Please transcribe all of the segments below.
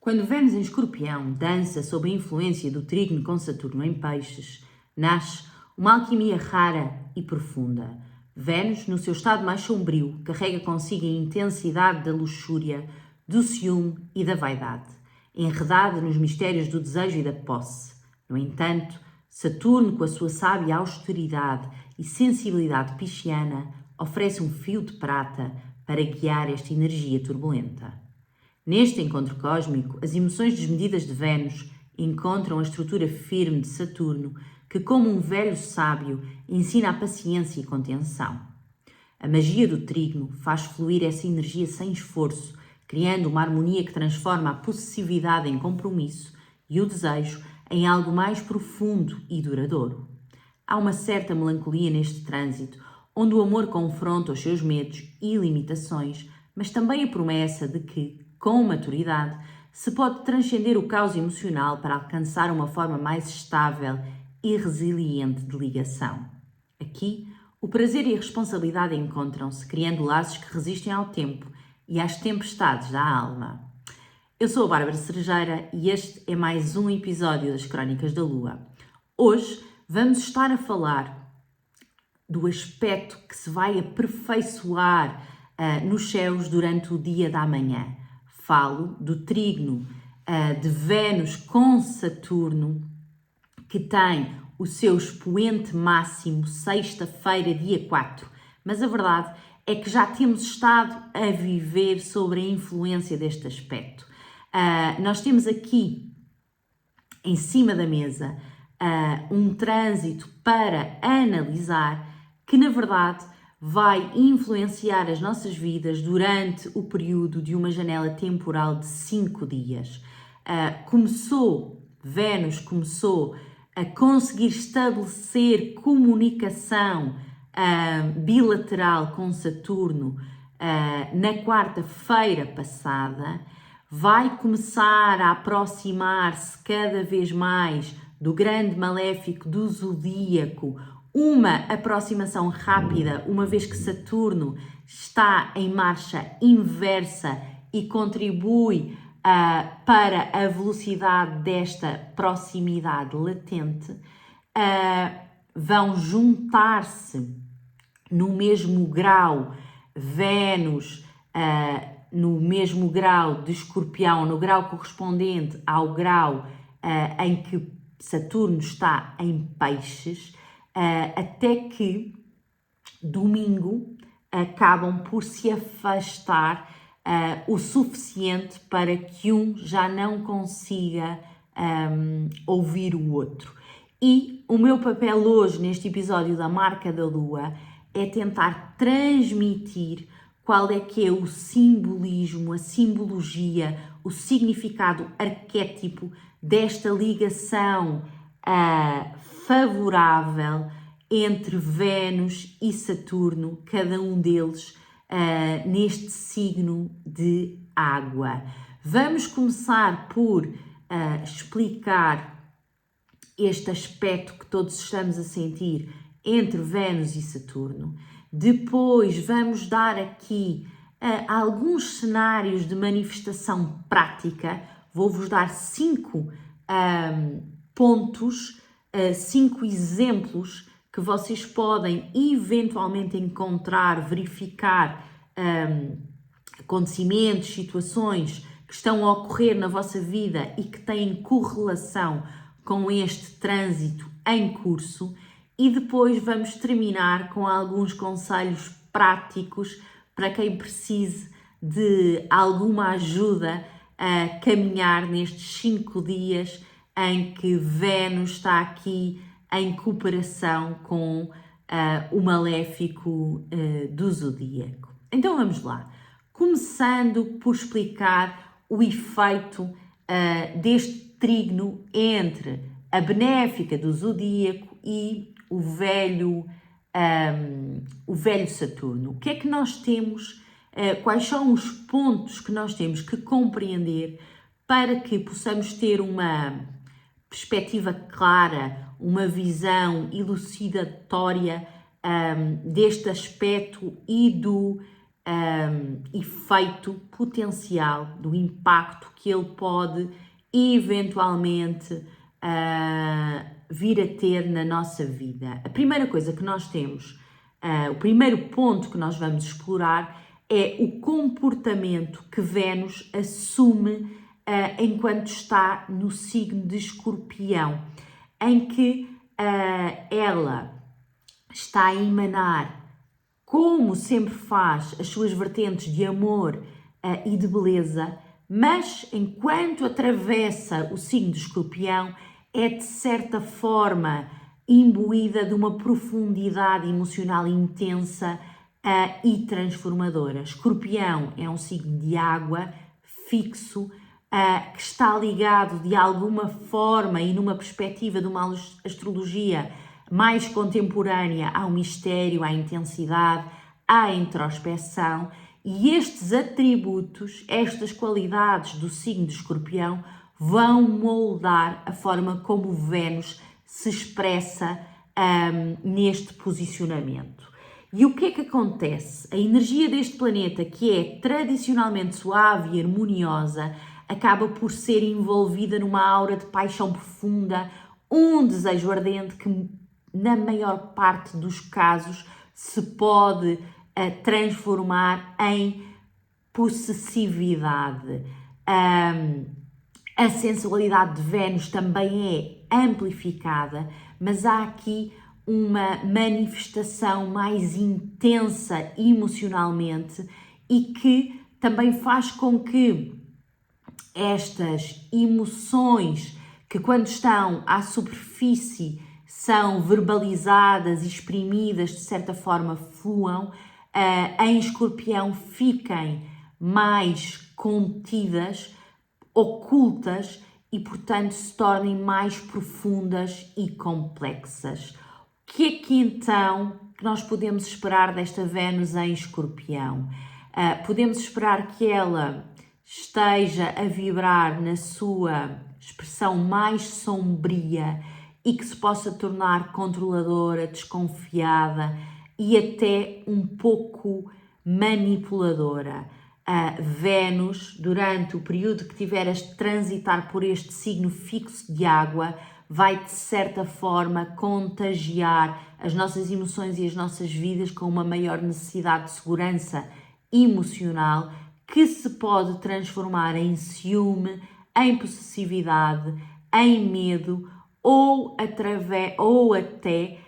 Quando Vênus em Escorpião dança sob a influência do trígono com Saturno em Peixes, nasce uma alquimia rara e profunda. Vênus, no seu estado mais sombrio, carrega consigo a intensidade da luxúria, do ciúme e da vaidade, enredada nos mistérios do desejo e da posse. No entanto, Saturno, com a sua sábia austeridade e sensibilidade pisciana, oferece um fio de prata para guiar esta energia turbulenta. Neste encontro cósmico, as emoções desmedidas de Vênus encontram a estrutura firme de Saturno, que, como um velho sábio, ensina a paciência e contenção. A magia do trígono faz fluir essa energia sem esforço, criando uma harmonia que transforma a possessividade em compromisso e o desejo em algo mais profundo e duradouro. Há uma certa melancolia neste trânsito, onde o amor confronta os seus medos e limitações, mas também a promessa de que, com maturidade, se pode transcender o caos emocional para alcançar uma forma mais estável e resiliente de ligação. Aqui, o prazer e a responsabilidade encontram-se, criando laços que resistem ao tempo e às tempestades da alma. Eu sou a Bárbara Cerejeira e este é mais um episódio das Crónicas da Lua. Hoje vamos estar a falar do aspecto que se vai aperfeiçoar nos céus durante o dia da manhã. Falo do trígono de Vênus com Saturno, que tem o seu expoente máximo sexta-feira, dia 4. Mas a verdade é que já temos estado a viver sobre a influência deste aspecto. Nós temos aqui, em cima da mesa, um trânsito para analisar que, na verdade, vai influenciar as nossas vidas durante o período de uma janela temporal de 5 dias. Vênus começou a conseguir estabelecer comunicação bilateral com Saturno na quarta-feira passada, vai começar a aproximar-se cada vez mais do grande maléfico do zodíaco, uma aproximação rápida, uma vez que Saturno está em marcha inversa e contribui para a velocidade desta proximidade latente, vão juntar-se no mesmo grau Vênus, no mesmo grau de Escorpião, no grau correspondente ao grau em que Saturno está em Peixes, até que domingo acabam por se afastar o suficiente para que um já não consiga ouvir o outro. E o meu papel hoje, neste episódio da Marca da Lua, é tentar transmitir qual é que é o simbolismo, a simbologia, o significado arquétipo desta ligação favorável entre Vênus e Saturno, cada um deles neste signo de água. Vamos começar por explicar este aspecto que todos estamos a sentir entre Vênus e Saturno. Depois vamos dar aqui alguns cenários de manifestação prática. Vou-vos dar 5 pontos, 5 exemplos que vocês podem eventualmente encontrar, verificar acontecimentos, situações que estão a ocorrer na vossa vida e que têm correlação com este trânsito em curso. E depois vamos terminar com alguns conselhos práticos para quem precise de alguma ajuda a caminhar nestes 5 dias em que Vênus está aqui em cooperação com o maléfico do zodíaco. Então vamos lá, começando por explicar o efeito deste trígono entre a benéfica do zodíaco e o velho Saturno. O que é que nós temos, quais são os pontos que nós temos que compreender para que possamos ter uma perspectiva clara, uma visão elucidatória deste aspecto e do efeito potencial do impacto que ele pode eventualmente vir a ter na nossa vida. A primeira coisa que nós temos, o primeiro ponto que nós vamos explorar é o comportamento que Vênus assume enquanto está no signo de Escorpião, em que ela está a emanar, como sempre faz, as suas vertentes de amor e de beleza, mas enquanto atravessa o signo de Escorpião, é de certa forma imbuída de uma profundidade emocional intensa e transformadora. Escorpião é um signo de água fixo, que está ligado de alguma forma e numa perspectiva de uma astrologia mais contemporânea ao mistério, à intensidade, à introspeção, e estes atributos, estas qualidades do signo de Escorpião vão moldar a forma como Vênus se expressa neste posicionamento. E o que é que acontece? A energia deste planeta, que é tradicionalmente suave e harmoniosa, acaba por ser envolvida numa aura de paixão profunda, um desejo ardente que, na maior parte dos casos, se pode transformar em possessividade. A sensualidade de Vênus também é amplificada, mas há aqui uma manifestação mais intensa emocionalmente e que também faz com que estas emoções, que quando estão à superfície são verbalizadas e exprimidas, de certa forma fluam, em Escorpião fiquem mais contidas, ocultas e, portanto, se tornem mais profundas e complexas. O que é que então que nós podemos esperar desta Vênus em Escorpião? Podemos esperar que ela esteja a vibrar na sua expressão mais sombria e que se possa tornar controladora, desconfiada e até um pouco manipuladora. Vênus, durante o período que estiver a transitar por este signo fixo de água, vai de certa forma contagiar as nossas emoções e as nossas vidas com uma maior necessidade de segurança emocional, que se pode transformar em ciúme, em possessividade, em medo ou até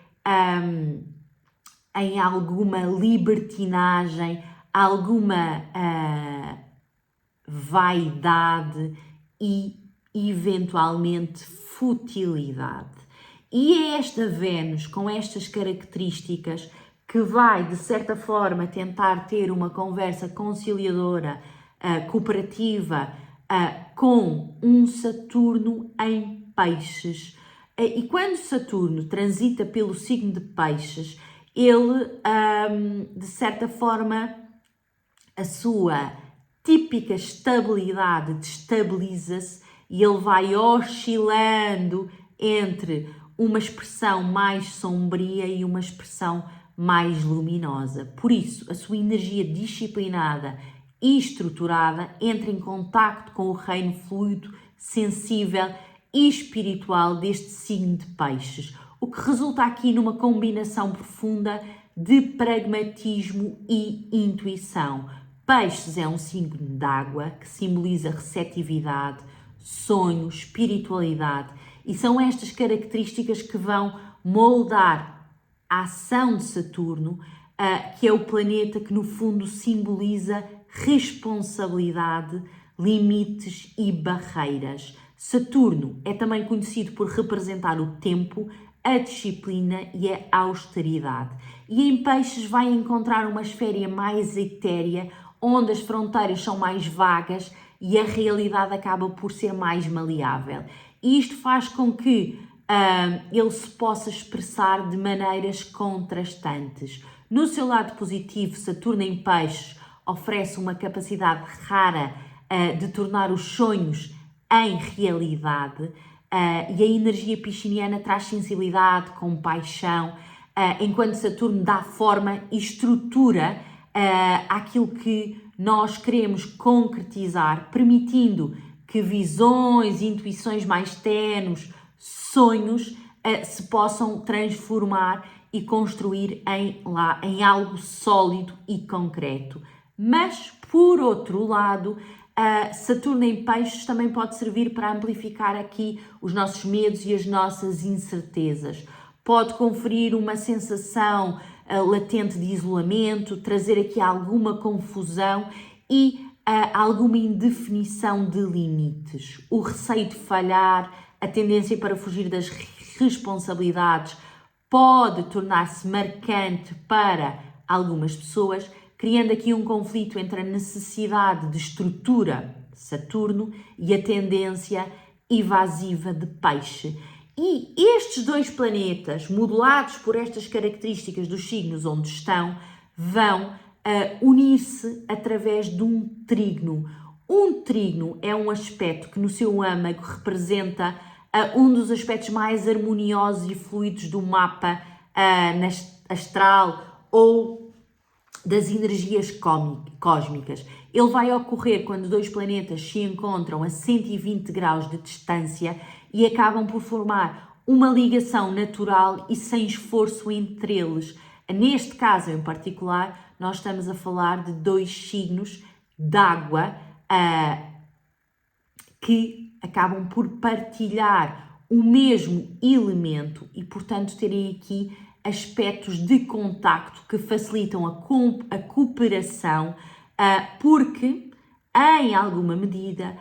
em alguma libertinagem, alguma vaidade e eventualmente futilidade. E é esta Vênus com estas características que vai, de certa forma, tentar ter uma conversa conciliadora, cooperativa, com um Saturno em Peixes. E quando Saturno transita pelo signo de Peixes, ele, de certa forma, a sua típica estabilidade destabiliza-se e ele vai oscilando entre uma expressão mais sombria e uma expressão mais luminosa. Por isso, a sua energia disciplinada e estruturada entra em contacto com o reino fluido, sensível e espiritual deste signo de Peixes, o que resulta aqui numa combinação profunda de pragmatismo e intuição. Peixes é um signo de água que simboliza receptividade, sonho, espiritualidade, e são estas características que vão moldar a ação de Saturno, que é o planeta que no fundo simboliza responsabilidade, limites e barreiras. Saturno é também conhecido por representar o tempo, a disciplina e a austeridade. E em Peixes vai encontrar uma esfera mais etérea, onde as fronteiras são mais vagas e a realidade acaba por ser mais maleável. E isto faz com que ele se possa expressar de maneiras contrastantes. No seu lado positivo, Saturno em Peixes oferece uma capacidade rara de tornar os sonhos em realidade, e a energia pisciniana traz sensibilidade, compaixão, enquanto Saturno dá forma e estrutura àquilo que nós queremos concretizar, permitindo que visões, intuições mais tenues, sonhos se possam transformar e construir em algo sólido e concreto. Mas, por outro lado, Saturno em Peixes também pode servir para amplificar aqui os nossos medos e as nossas incertezas. Pode conferir uma sensação latente de isolamento, trazer aqui alguma confusão e alguma indefinição de limites. O receio de falhar, a tendência para fugir das responsabilidades pode tornar-se marcante para algumas pessoas, criando aqui um conflito entre a necessidade de estrutura, Saturno, e a tendência evasiva de Peixe. E estes dois planetas, modulados por estas características dos signos onde estão, vão unir-se através de um trígono. Um trígono é um aspecto que no seu âmago representa um dos aspectos mais harmoniosos e fluidos do mapa astral ou das energias cósmicas. Ele vai ocorrer quando dois planetas se encontram a 120 graus de distância e acabam por formar uma ligação natural e sem esforço entre eles. Neste caso em particular, nós estamos a falar de dois signos de água que acabam por partilhar o mesmo elemento e, portanto, terem aqui aspectos de contacto que facilitam a cooperação, porque, em alguma medida,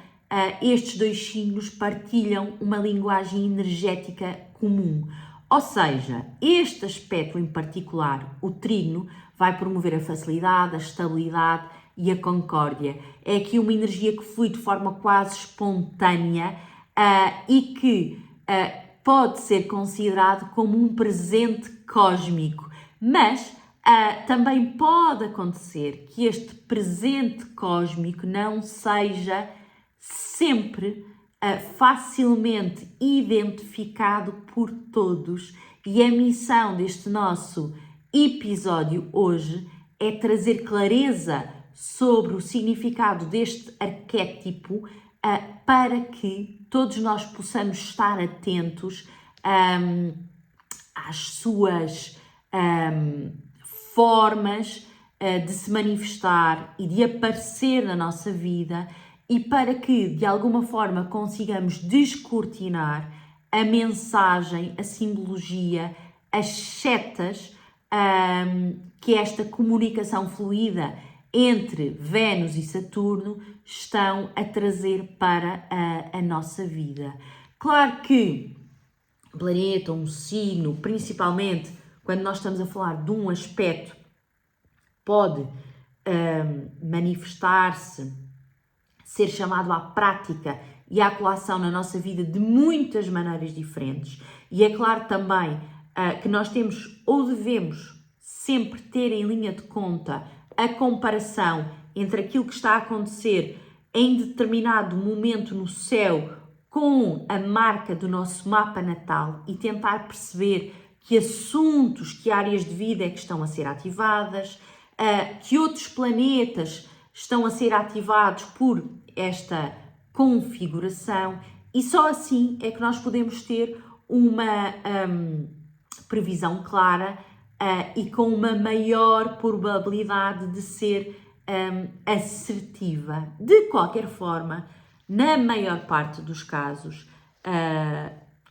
estes dois signos partilham uma linguagem energética comum. Ou seja, este aspecto em particular, o trígono, vai promover a facilidade, a estabilidade e a concórdia. É aqui uma energia que flui de forma quase espontânea e que pode ser considerado como um presente cósmico, mas também pode acontecer que este presente cósmico não seja sempre facilmente identificado por todos, e a missão deste nosso episódio hoje é trazer clareza sobre o significado deste arquétipo para que todos nós possamos estar atentos às suas formas de se manifestar e de aparecer na nossa vida, e para que de alguma forma consigamos descortinar a mensagem, a simbologia, as setas que esta comunicação fluida entre Vênus e Saturno estão a trazer para a nossa vida. Claro que um planeta, um signo, principalmente quando nós estamos a falar de um aspecto, pode manifestar-se, ser chamado à prática e à colação na nossa vida de muitas maneiras diferentes. E é claro também que nós temos ou devemos sempre ter em linha de conta a comparação entre aquilo que está a acontecer em determinado momento no céu com a marca do nosso mapa natal e tentar perceber que assuntos, que áreas de vida é que estão a ser ativadas, que outros planetas estão a ser ativados por esta configuração, e só assim é que nós podemos ter uma previsão clara e com uma maior probabilidade de ser assertiva. De qualquer forma, na maior parte dos casos,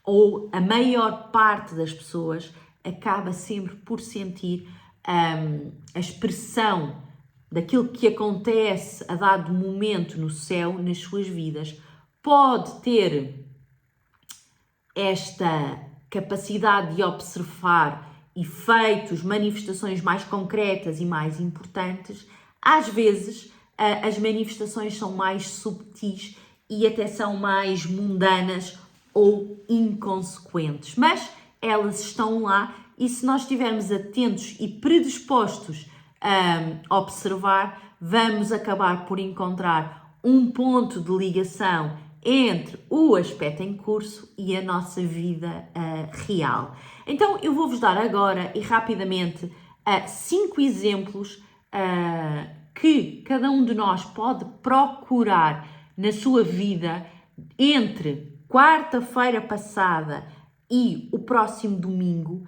ou a maior parte das pessoas acaba sempre por sentir a expressão daquilo que acontece a dado momento no céu, nas suas vidas. Pode ter esta capacidade de observar efeitos, manifestações mais concretas e mais importantes. Às vezes, as manifestações são mais subtis e até são mais mundanas ou inconsequentes, mas elas estão lá, e se nós estivermos atentos e predispostos a observar, vamos acabar por encontrar um ponto de ligação entre o aspecto em curso e a nossa vida real. Então eu vou-vos dar agora e rapidamente 5 exemplos que cada um de nós pode procurar na sua vida entre quarta-feira passada e o próximo domingo,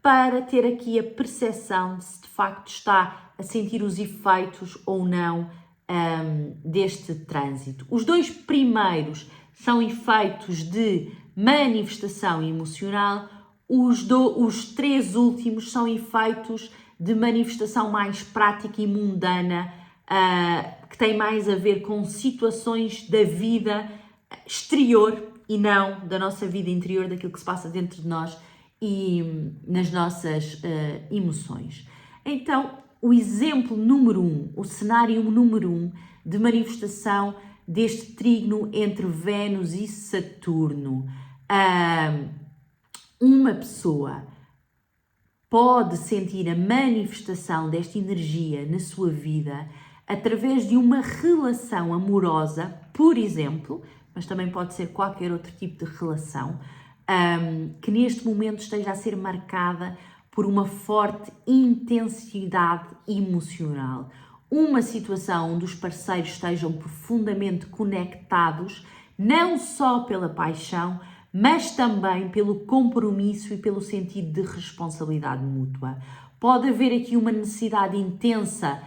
para ter aqui a percepção de se de facto está a sentir os efeitos ou não deste trânsito. Os 2 primeiros são efeitos de manifestação emocional, os 3 últimos são efeitos de manifestação mais prática e mundana, que tem mais a ver com situações da vida exterior e não da nossa vida interior, daquilo que se passa dentro de nós e nas nossas emoções. Então, o exemplo número 1, o cenário número 1 de manifestação deste trígono entre Vênus e Saturno. Uma pessoa pode sentir a manifestação desta energia na sua vida através de uma relação amorosa, por exemplo, mas também pode ser qualquer outro tipo de relação, que neste momento esteja a ser marcada por uma forte intensidade emocional. Uma situação onde os parceiros estejam profundamente conectados, não só pela paixão, mas também pelo compromisso e pelo sentido de responsabilidade mútua. Pode haver aqui uma necessidade intensa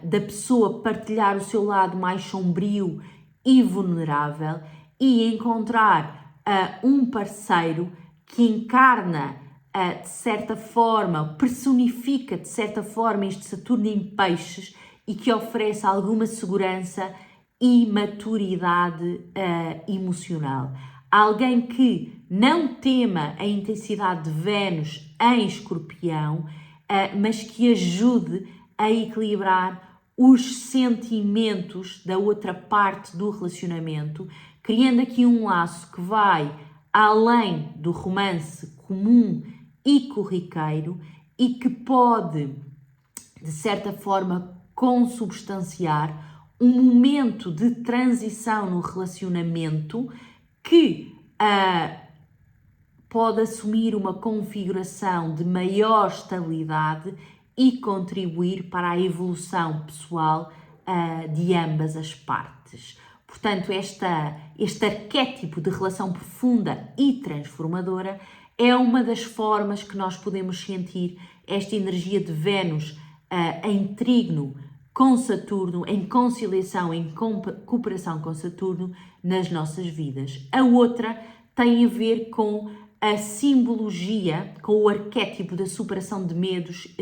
da pessoa partilhar o seu lado mais sombrio e vulnerável e encontrar um parceiro que encarna, de certa forma, personifica de certa forma este Saturno em peixes e que oferece alguma segurança e maturidade emocional. Alguém que não tema a intensidade de Vênus em Escorpião, mas que ajude a equilibrar os sentimentos da outra parte do relacionamento, criando aqui um laço que vai além do romance comum e corriqueiro e que pode, de certa forma, consubstanciar um momento de transição no relacionamento que pode assumir uma configuração de maior estabilidade e contribuir para a evolução pessoal de ambas as partes. Portanto, este arquétipo de relação profunda e transformadora é uma das formas que nós podemos sentir esta energia de Vênus em trígono com Saturno, em conciliação, em cooperação com Saturno nas nossas vidas. A outra tem a ver com a simbologia, com o arquétipo da superação de medos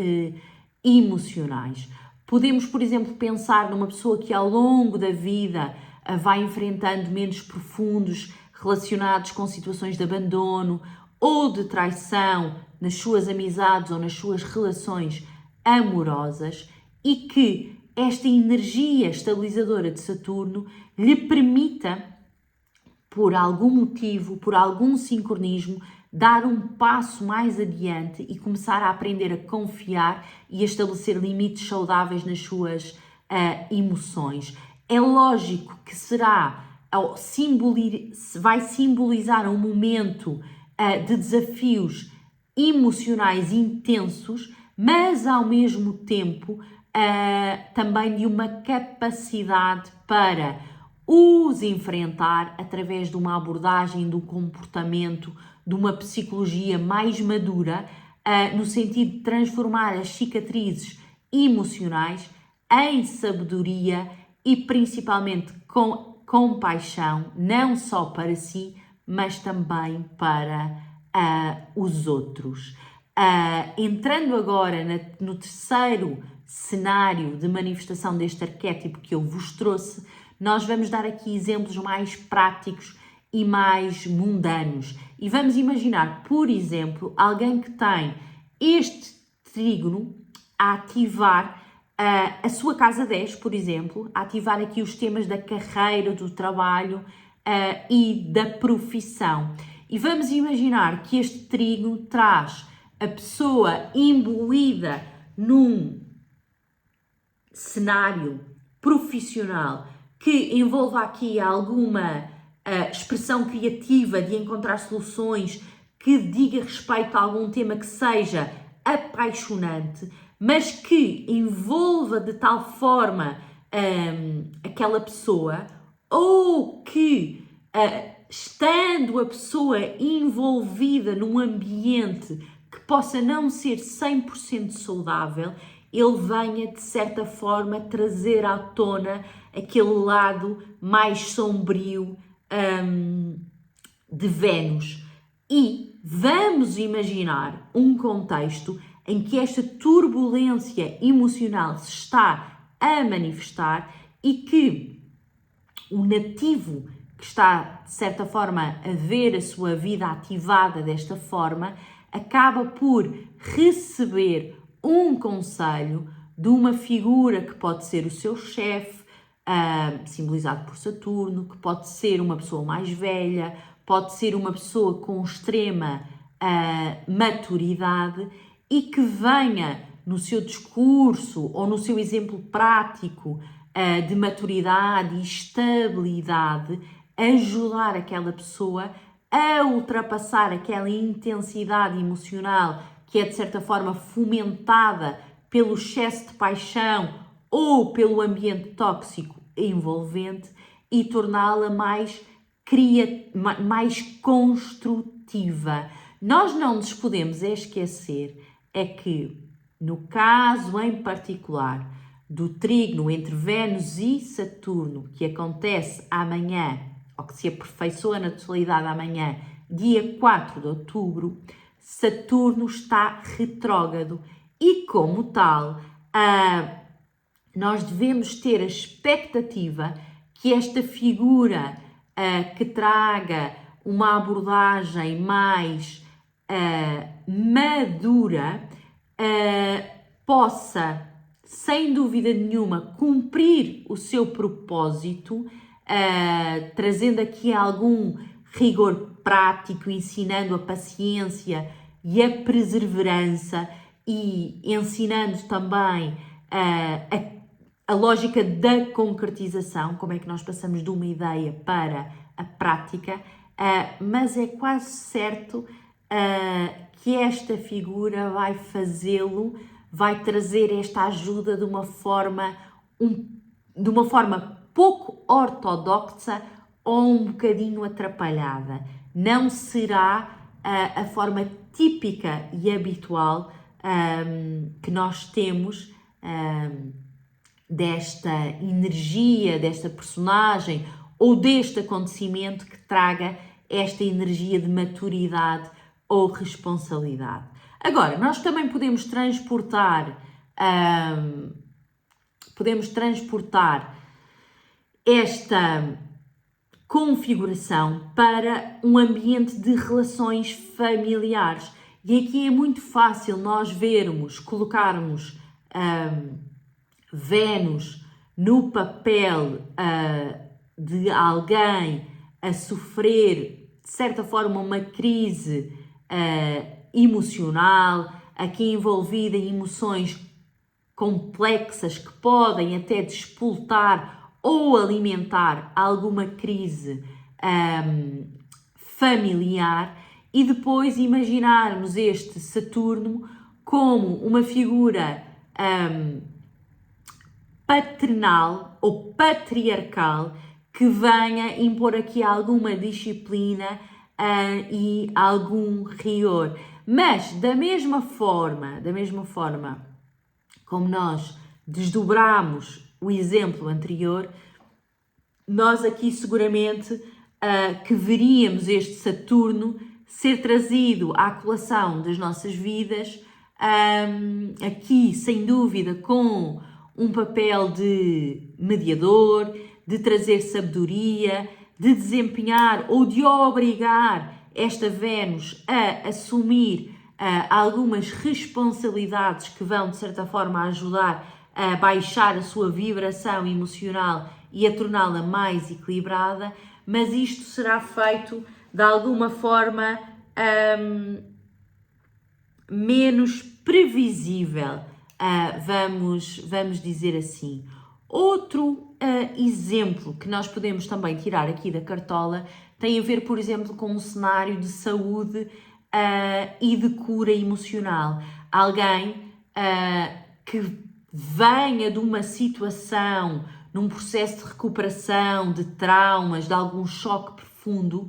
emocionais. Podemos, por exemplo, pensar numa pessoa que ao longo da vida vai enfrentando medos profundos relacionados com situações de abandono ou de traição nas suas amizades ou nas suas relações amorosas e que esta energia estabilizadora de Saturno lhe permita, por algum motivo, por algum sincronismo, dar um passo mais adiante e começar a aprender a confiar e a estabelecer limites saudáveis nas suas emoções. É lógico que vai simbolizar um momento de desafios emocionais intensos, mas ao mesmo tempo também de uma capacidade para os enfrentar através de uma abordagem do comportamento, de uma psicologia mais madura, no sentido de transformar as cicatrizes emocionais em sabedoria e principalmente com compaixão, não só para si, mas também para os outros. Entrando agora no terceiro cenário de manifestação deste arquétipo que eu vos trouxe, nós vamos dar aqui exemplos mais práticos e mais mundanos. E vamos imaginar, por exemplo, alguém que tem este trígono a ativar a sua casa 10, por exemplo, a ativar aqui os temas da carreira, do trabalho e da profissão. E vamos imaginar que este trígono traz a pessoa imbuída num cenário profissional que envolva aqui alguma expressão criativa de encontrar soluções, que diga respeito a algum tema que seja apaixonante, mas que envolva de tal forma aquela pessoa, ou que, estando a pessoa envolvida num ambiente que possa não ser 100% saudável, ele venha, de certa forma, trazer à tona aquele lado mais sombrio de Vênus. E vamos imaginar um contexto em que esta turbulência emocional se está a manifestar e que o nativo que está, de certa forma, a ver a sua vida ativada desta forma, acaba por receber um conselho de uma figura que pode ser o seu chefe, simbolizado por Saturno, que pode ser uma pessoa mais velha, pode ser uma pessoa com extrema maturidade e que venha no seu discurso ou no seu exemplo prático de maturidade e estabilidade ajudar aquela pessoa a ultrapassar aquela intensidade emocional que é de certa forma fomentada pelo excesso de paixão ou pelo ambiente tóxico envolvente e torná-la mais construtiva. Nós não nos podemos esquecer é que, no caso em particular do trígono entre Vênus e Saturno, que acontece amanhã, ou que se aperfeiçoa na totalidade amanhã, dia 4 de outubro, Saturno está retrógrado e, como tal, nós devemos ter a expectativa que esta figura que traga uma abordagem mais madura possa, sem dúvida nenhuma, cumprir o seu propósito, trazendo aqui algum rigor prático, ensinando a paciência e a perseverança e ensinando também a lógica da concretização, como é que nós passamos de uma ideia para a prática, mas é quase certo que esta figura vai fazê-lo, vai trazer esta ajuda de uma forma pouco ortodoxa ou um bocadinho atrapalhada. Não será a forma típica e habitual que nós temos desta energia, desta personagem ou deste acontecimento que traga esta energia de maturidade ou responsabilidade. Agora, nós também podemos transportar esta configuração para um ambiente de relações familiares. E aqui é muito fácil nós colocarmos Vênus no papel de alguém a sofrer, de certa forma, uma crise emocional, aqui envolvida em emoções complexas que podem até despoltar ou alimentar alguma crise familiar, e depois imaginarmos este Saturno como uma figura paternal ou patriarcal que venha impor aqui alguma disciplina e algum rigor. Mas da mesma forma como nós desdobramos o exemplo anterior, nós aqui seguramente que veríamos este Saturno ser trazido à colação das nossas vidas, aqui sem dúvida com um papel de mediador, de trazer sabedoria, de desempenhar ou de obrigar esta Vênus a assumir algumas responsabilidades que vão, de certa forma, ajudar a baixar a sua vibração emocional e a torná-la mais equilibrada, mas isto será feito de alguma forma menos previsível, vamos dizer assim. Outro exemplo que nós podemos também tirar aqui da cartola tem a ver, por exemplo, com um cenário de saúde e de cura emocional. Alguém que venha de uma situação, num processo de recuperação, de traumas, de algum choque profundo,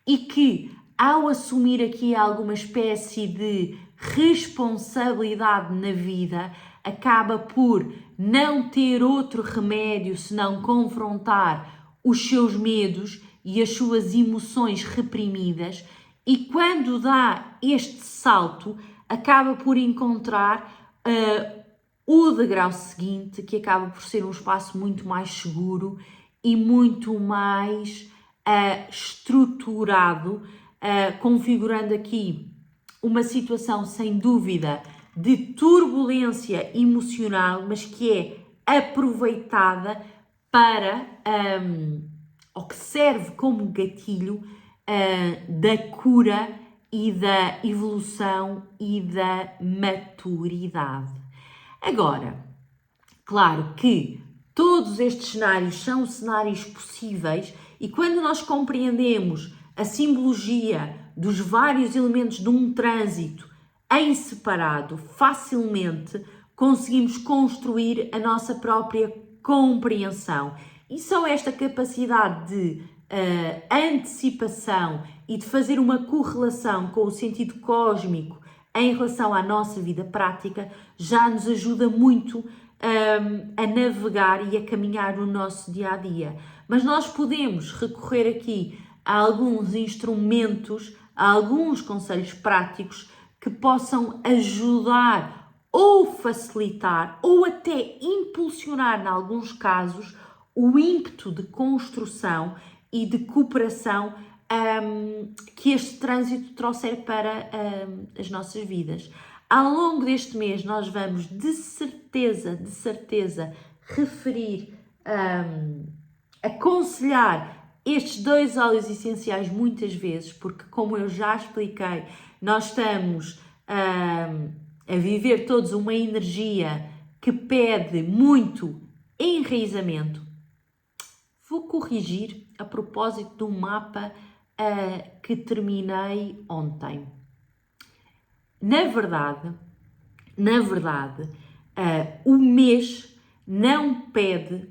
e que, ao assumir aqui alguma espécie de responsabilidade na vida, acaba por não ter outro remédio senão confrontar os seus medos e as suas emoções reprimidas, e quando dá este salto, acaba por encontrar o degrau seguinte, que acaba por ser um espaço muito mais seguro e muito mais estruturado, configurando aqui uma situação sem dúvida de turbulência emocional, mas que é aproveitada para, ou que serve como gatilho da cura e da evolução e da maturidade. Agora, claro que todos estes cenários são cenários possíveis, e quando nós compreendemos a simbologia dos vários elementos de um trânsito em separado, facilmente conseguimos construir a nossa própria compreensão. E só esta capacidade de antecipação e de fazer uma correlação com o sentido cósmico em relação à nossa vida prática já nos ajuda muito a navegar e a caminhar no nosso dia a dia. Mas nós podemos recorrer aqui a alguns instrumentos, a alguns conselhos práticos que possam ajudar ou facilitar ou até impulsionar, em alguns casos, o ímpeto de construção e de cooperação que este trânsito trouxer para as nossas vidas. Ao longo deste mês nós vamos de certeza referir, aconselhar estes 2 óleos essenciais muitas vezes, porque, como eu já expliquei, nós estamos a viver todos uma energia que pede muito enraizamento. Vou corrigir a propósito de um mapa que terminei ontem. Na verdade, o mês não pede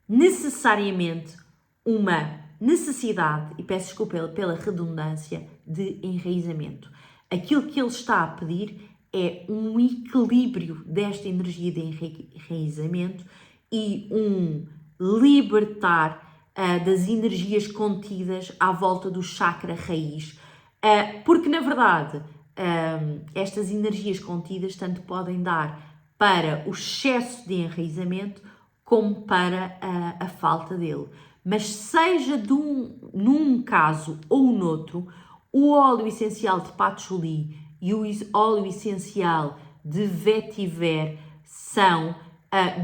necessariamente uma necessidade, e peço desculpa pela redundância, de enraizamento. Aquilo que ele está a pedir é um equilíbrio desta energia de enraizamento e um libertar das energias contidas à volta do chakra raiz, porque na verdade estas energias contidas tanto podem dar para o excesso de enraizamento como para a falta dele. Mas seja num caso ou noutro, o óleo essencial de patchouli e o óleo essencial de vetiver são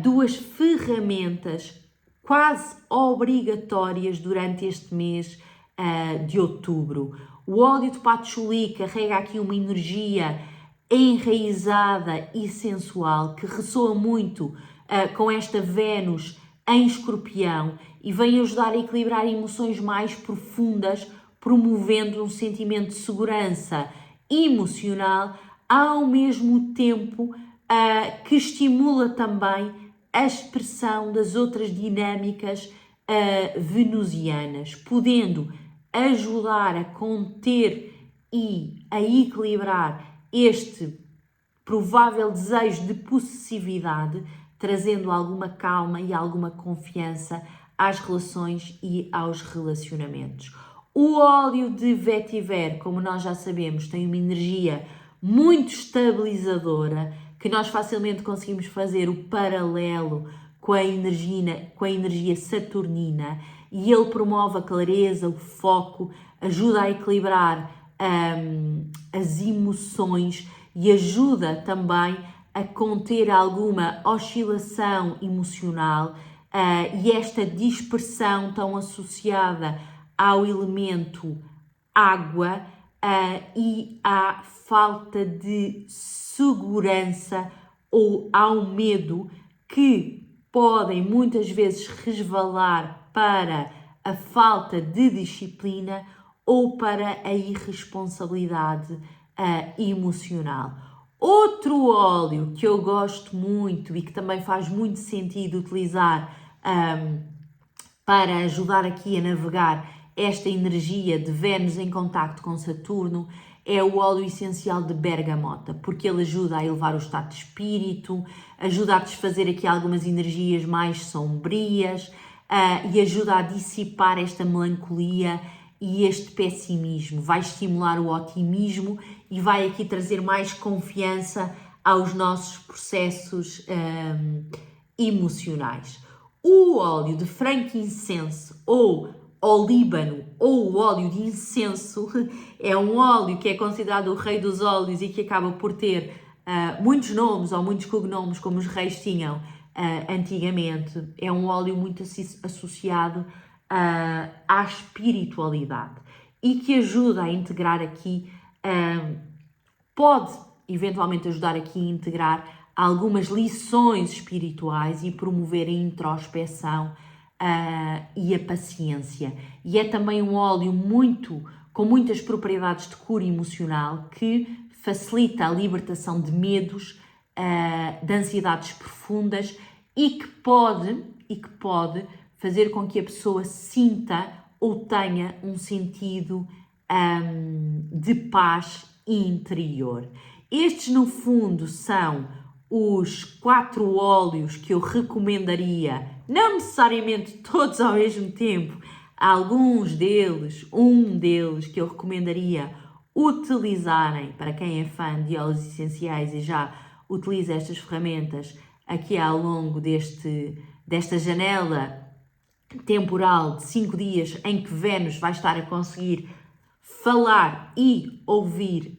2 ferramentas quase obrigatórias durante este mês de outubro. O óleo de patchouli carrega aqui uma energia enraizada e sensual que ressoa muito com esta Vênus em Escorpião e vem ajudar a equilibrar emoções mais profundas, promovendo um sentimento de segurança emocional, ao mesmo tempo que estimula também a expressão das outras dinâmicas venusianas, podendo ajudar a conter e a equilibrar este provável desejo de possessividade, trazendo alguma calma e alguma confiança às relações e aos relacionamentos. O óleo de vetiver, como nós já sabemos, tem uma energia muito estabilizadora, que nós facilmente conseguimos fazer o paralelo com a energia saturnina, e ele promove a clareza, o foco, ajuda a equilibrar as emoções e ajuda também a conter alguma oscilação emocional e esta dispersão tão associada ao elemento água e à falta de segurança ou ao medo, que podem muitas vezes resvalar para a falta de disciplina ou para a irresponsabilidade emocional. Outro óleo que eu gosto muito e que também faz muito sentido utilizar para ajudar aqui a navegar esta energia de Vênus em contacto com Saturno é o óleo essencial de bergamota, porque ele ajuda a elevar o estado de espírito, ajuda a desfazer aqui algumas energias mais sombrias e ajuda a dissipar esta melancolia e este pessimismo. Vai estimular o otimismo e vai aqui trazer mais confiança aos nossos processos emocionais. O óleo de frankincense ou olíbano ou o óleo de incenso é um óleo que é considerado o rei dos óleos e que acaba por ter muitos nomes ou muitos cognomes como os reis tinham antigamente. É um óleo muito associado à espiritualidade e que ajuda a integrar aqui, pode eventualmente ajudar aqui a integrar algumas lições espirituais e promover a introspeção e a paciência. E é também um óleo com muitas propriedades de cura emocional que facilita a libertação de medos, de ansiedades profundas e que pode fazer com que a pessoa sinta ou tenha um sentido de paz interior. Estes, no fundo, são os 4 óleos que eu recomendaria, não necessariamente todos ao mesmo tempo, alguns deles, um deles que eu recomendaria utilizarem para quem é fã de óleos essenciais e já utiliza estas ferramentas aqui ao longo desta janela temporal de 5 dias em que Vênus vai estar a conseguir falar e ouvir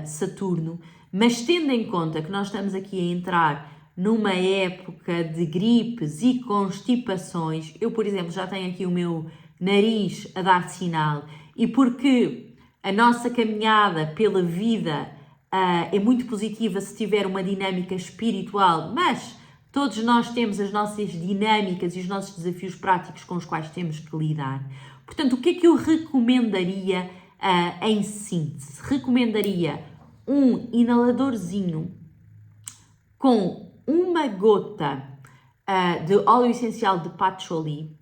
Saturno, mas tendo em conta que nós estamos aqui a entrar numa época de gripes e constipações, eu, por exemplo, já tenho aqui o meu nariz a dar sinal e porque a nossa caminhada pela vida é muito positiva se tiver uma dinâmica espiritual, mas todos nós temos as nossas dinâmicas e os nossos desafios práticos com os quais temos que lidar. Portanto, o que é que eu recomendaria em síntese? Recomendaria um inaladorzinho com uma gota de óleo essencial de patchouli,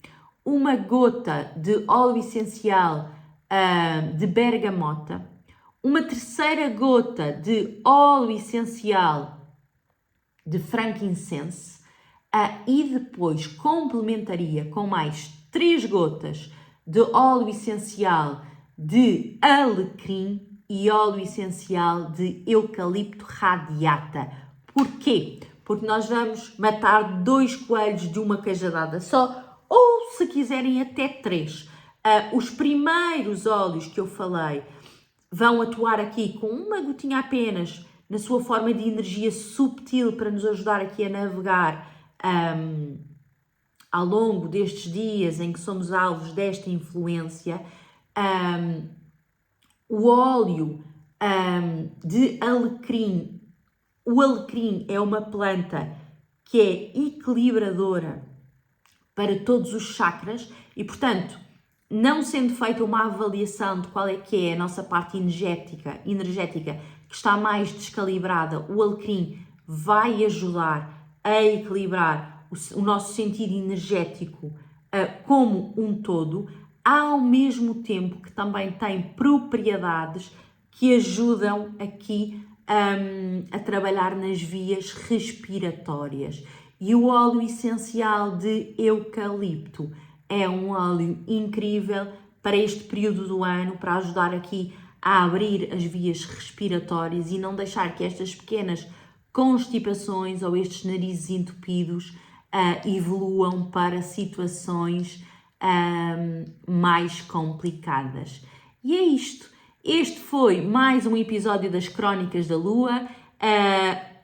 uma gota de óleo essencial de bergamota, uma terceira gota de óleo essencial de frankincense e depois complementaria com mais 3 gotas de óleo essencial de alecrim e óleo essencial de eucalipto radiata. Porquê? Porque nós vamos matar 2 coelhos de uma cajadada só, ou se quiserem até 3. Os primeiros óleos que eu falei vão atuar aqui com uma gotinha apenas na sua forma de energia subtil para nos ajudar aqui a navegar ao longo destes dias em que somos alvos desta influência. O óleo de alecrim, o alecrim é uma planta que é equilibradora para todos os chakras e, portanto, não sendo feita uma avaliação de qual é que é a nossa parte energética que está mais descalibrada, o alecrim vai ajudar a equilibrar o nosso sentido energético como um todo, ao mesmo tempo que também tem propriedades que ajudam aqui a trabalhar nas vias respiratórias. E o óleo essencial de eucalipto é um óleo incrível para este período do ano, para ajudar aqui a abrir as vias respiratórias e não deixar que estas pequenas constipações ou estes narizes entupidos evoluam para situações mais complicadas. E é isto. Este foi mais um episódio das Crónicas da Lua.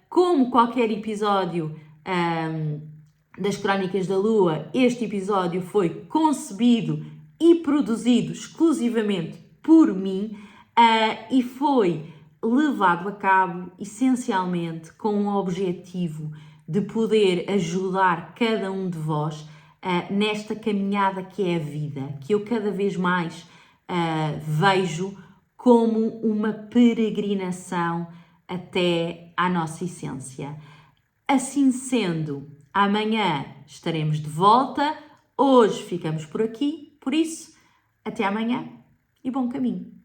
Como qualquer episódio das Crónicas da Lua, este episódio foi concebido e produzido exclusivamente por mim e foi levado a cabo essencialmente com o objetivo de poder ajudar cada um de vós nesta caminhada que é a vida, que eu cada vez mais vejo como uma peregrinação até à nossa essência. Assim sendo, amanhã estaremos de volta. Hoje ficamos por aqui, por isso, até amanhã e bom caminho.